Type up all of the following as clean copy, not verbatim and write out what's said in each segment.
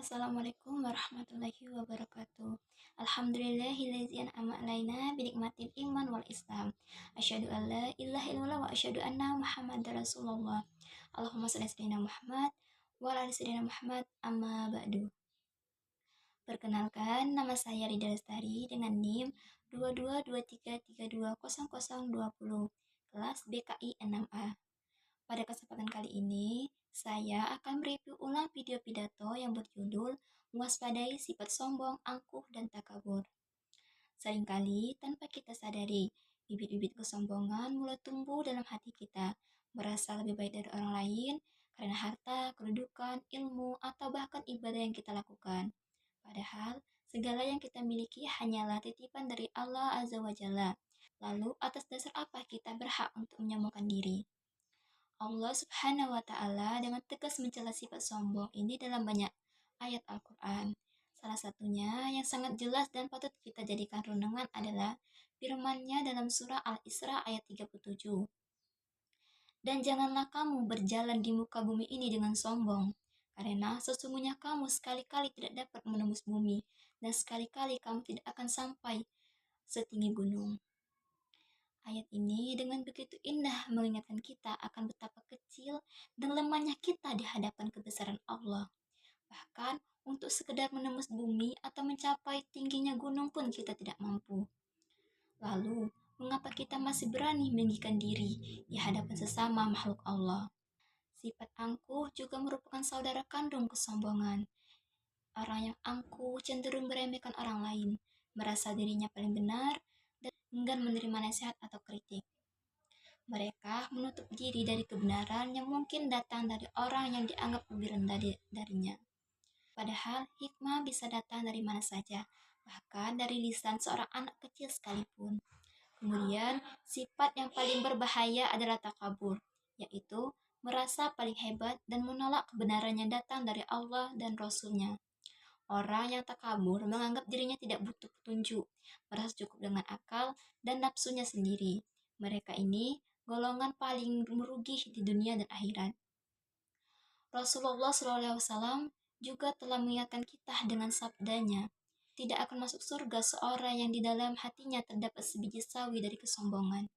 Assalamualaikum warahmatullahi wabarakatuh. Alhamdulillahillazi an'ama alaina binikmatil iman wal islam. Asyhadu an la ilaha illallah wa asyhadu anna Muhammadar Rasulullah. Allahumma shalli ala sayyidina Muhammad wa ala ali sayyidina Muhammad amma ba'du. Perkenalkan, nama saya Rida Lestari dengan NIM 2223320020, kelas BKI 6A. Pada kesempatan kali ini, saya akan mereview ulang video pidato yang berjudul Mewaspadai Sifat Sombong, Angkuh, dan Takabur. Seringkali tanpa kita sadari, bibit-bibit kesombongan mulai tumbuh dalam hati kita, merasa lebih baik dari orang lain karena harta, kedudukan, ilmu, atau bahkan ibadah yang kita lakukan. Padahal, segala yang kita miliki hanyalah titipan dari Allah Azza wa Jalla. Lalu, atas dasar apa kita berhak untuk menyombongkan diri? Allah Subhanahu wa Ta'ala dengan tegas mencela sifat sombong ini dalam banyak ayat Al-Quran. Salah satunya yang sangat jelas dan patut kita jadikan renungan adalah firman-Nya dalam surah Al-Isra ayat 37. Dan janganlah kamu berjalan di muka bumi ini dengan sombong, karena sesungguhnya kamu sekali-kali tidak dapat menembus bumi, dan sekali-kali kamu tidak akan sampai setinggi gunung. Ayat ini dengan begitu indah mengingatkan kita akan betapa kecil dan lemahnya kita di hadapan kebesaran Allah. Bahkan untuk sekedar menembus bumi atau mencapai tingginya gunung pun kita tidak mampu. Lalu, mengapa kita masih berani meninggikan diri di hadapan sesama makhluk Allah? Sifat angkuh juga merupakan saudara kandung kesombongan. Orang yang angkuh cenderung meremehkan orang lain, merasa dirinya paling benar, dan enggan menerima nasihat atau kritik. Mereka menutup diri dari kebenaran yang mungkin datang dari orang yang dianggap lebih rendah darinya. Padahal hikmah bisa datang dari mana saja, bahkan dari lisan seorang anak kecil sekalipun. Kemudian, sifat yang paling berbahaya adalah takabur, yaitu merasa paling hebat dan menolak kebenaran yang datang dari Allah dan Rasul-Nya. Orang yang takabur menganggap dirinya tidak butuh petunjuk, merasa cukup dengan akal dan nafsunya sendiri. Mereka ini golongan paling merugi di dunia dan akhirat. Rasulullah SAW juga telah mengingatkan kita dengan sabdanya, tidak akan masuk surga seorang yang di dalam hatinya terdapat sebiji sawi dari kesombongan.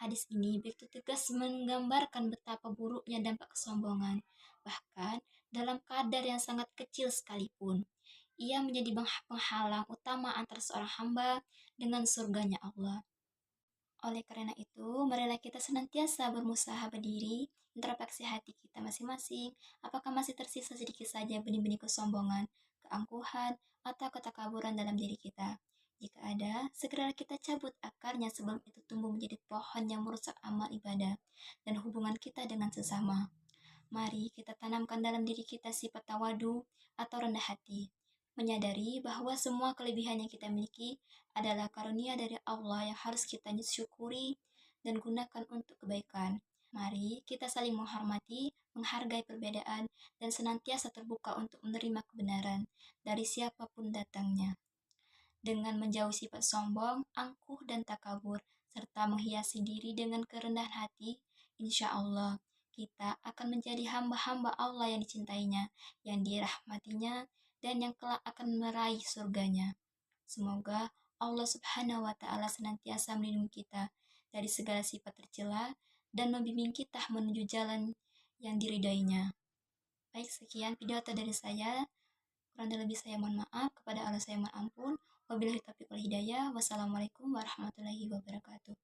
Hadis ini begitu tegas menggambarkan betapa buruknya dampak kesombongan. Bahkan dalam kadar yang sangat kecil sekalipun, ia menjadi penghalang utama antara seorang hamba dengan surganya Allah. Oleh karena itu, marilah kita senantiasa berusaha berdiri, introspeksi hati kita masing-masing, apakah masih tersisa sedikit saja benih-benih kesombongan, keangkuhan, atau ketakaburan dalam diri kita. Jika ada, segera kita cabut akarnya sebelum itu tumbuh menjadi pohon yang merusak amal ibadah dan hubungan kita dengan sesama. Mari kita tanamkan dalam diri kita sifat tawadu atau rendah hati, menyadari bahwa semua kelebihan yang kita miliki adalah karunia dari Allah yang harus kita syukuri dan gunakan untuk kebaikan. Mari kita saling menghormati, menghargai perbedaan, dan senantiasa terbuka untuk menerima kebenaran dari siapapun datangnya. Dengan menjauh sifat sombong, angkuh, dan takabur, serta menghiasi diri dengan kerendahan hati, insya Allah kita akan menjadi hamba-hamba Allah yang dicintainya, yang dirahmatinya, dan yang kelak akan meraih surganya. Semoga Allah Subhanahu wa Ta'ala senantiasa melindungi kita dari segala sifat tercela dan membimbing kita menuju jalan yang diridainya. Baik, sekian video dari saya. Kurang dan lebih saya mohon maaf, kepada Allah saya mohon ampun. Wabillahi taufiq wal hidayah. Wassalamualaikum warahmatullahi wabarakatuh.